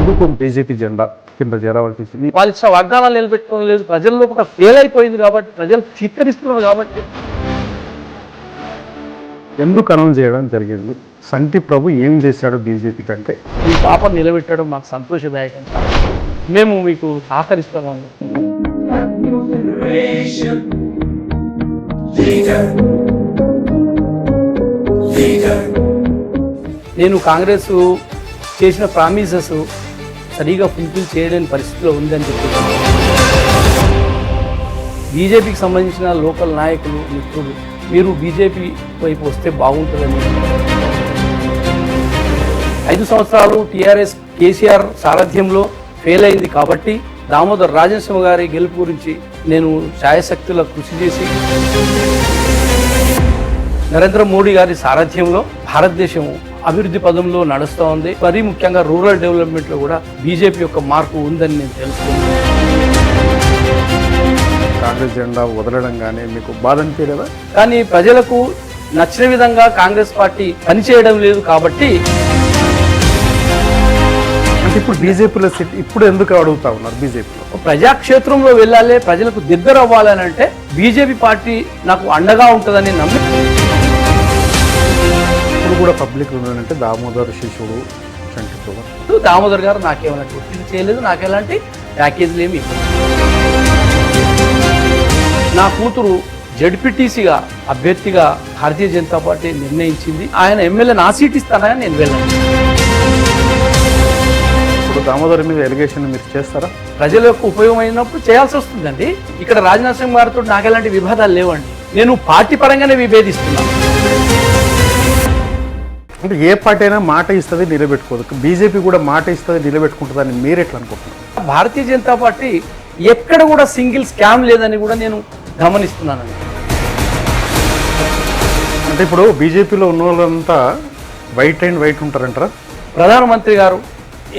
ఎందుకు బీజేపీ జెండా కింద చేరవలసింది? వాళ్ళు ఇచ్చిన వాగ్దానాలు నిలబెట్టుకోవడం లేదు, ప్రజల్లో కూడా ఫెయిల్ అయిపోయింది కాబట్టి, ప్రజలు చిత్తరిస్తున్నారు కాబట్టి. ఎందుకు అనౌన్స్ చేయడం జరిగింది? సంటి ప్రభు ఏం చేశాడు బీజేపీ కంటే? ఈ పాపం నిలబెట్టడం మాకు సంతోషదాయకం. మేము మీకు సహకరిస్తున్నాము. నేను కాంగ్రెస్ చేసిన ప్రామిసెస్ సరిగా ఫుల్ఫిల్ చేయలేని పరిస్థితిలో ఉందని చెప్పి బీజేపీకి సంబంధించిన లోకల్ నాయకులు మిత్రులు మీరు బీజేపీ వైపు వస్తే బాగుంటుందని. 5 సంవత్సరాలు టీఆర్ఎస్ కేసీఆర్ సారథ్యంలో ఫెయిల్ అయింది కాబట్టి దామోదర్ రాజనరసింహ గారి గెలుపు గురించి నేను శాయశక్తుల కృషి చేసి నరేంద్ర మోడీ గారి సారథ్యంలో భారతదేశం అభివృద్ధి పదంలో నడుస్తూ ఉంది. మరీ ముఖ్యంగా రూరల్ డెవలప్మెంట్లో కూడా బీజేపీ యొక్క మార్పు ఉందని నేను తెలుసుకున్నాను. కాంగ్రెస్ జెండా వదలడం కానీ మీకు బాధ అనిపించలేదా? కానీ ప్రజలకు నచ్చిన విధంగా కాంగ్రెస్ పార్టీ పనిచేయడం లేదు కాబట్టి. అంటే ఇప్పుడు బీజేపీలో ఇప్పుడు ఎందుకు అడుగుతా ఉన్నారు? బీజేపీలో ప్రజాక్షేత్రంలో వెళ్ళాలి, ప్రజలకు దగ్గర అవ్వాలని అంటే బీజేపీ పార్టీ నాకు అండగా ఉంటుందని నమ్మి ఇప్పుడు కూడా పబ్లిక్ ఉన్నాడంటే దామోదర్ శిశుడు సంటి ప్రభు. దామోదర్ గారు నాకేమన్నట్టు ఒత్తిడి చేయలేదు, నాకు ఎలాంటి ప్యాకేజీలు ఏమి ఇవ్వలేదు. నా కూతురు జడ్పీటీసీగా అభ్యర్థిగా భారతీయ జనతా పార్టీ నిర్ణయించింది. ఆయన ఎమ్మెల్యే నా సీట్ ఇస్తానని నేను వెళ్ళాను. ఇప్పుడు దామోదర్ మీద ఎలిగేషన్ మీరు చేస్తారా? ప్రజల యొక్క ఉపయోగం అయినప్పుడు చేయాల్సి వస్తుందండి. ఇక్కడ రాజనరసింహ గారితో నాకు ఎలాంటి విభేదాలు లేవండి. నేను పార్టీ పరంగానే విభేదిస్తున్నాను. అంటే ఏ పార్టీ అయినా మాట ఇస్తుంది, నిలబెట్టుకోదు. బీజేపీ కూడా మాట ఇస్తుంది, నిలబెట్టుకుంటుందని మీరు ఎట్లా అనుకుంటున్నారు? భారతీయ జనతా పార్టీ ఎక్కడ కూడా సింగిల్ స్కామ్ లేదని కూడా నేను గమనిస్తున్నానండి. అంటే ఇప్పుడు బీజేపీలో ఉన్న వాళ్ళంతా వైట్ అండ్ వైట్ ఉంటారంటారా? ప్రధానమంత్రి గారు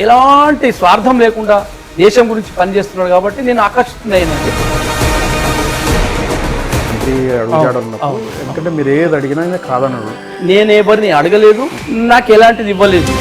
ఎలాంటి స్వార్థం లేకుండా దేశం గురించి పనిచేస్తున్నాడు కాబట్టి నేను ఆకర్షితున్నానండి. ఎందుకంటే మీరు ఏది అడిగినా కాదన్నాడు. నేను ఎవరిని అడగలేదు, నాకు ఎలాంటిది ఇవ్వలేదు.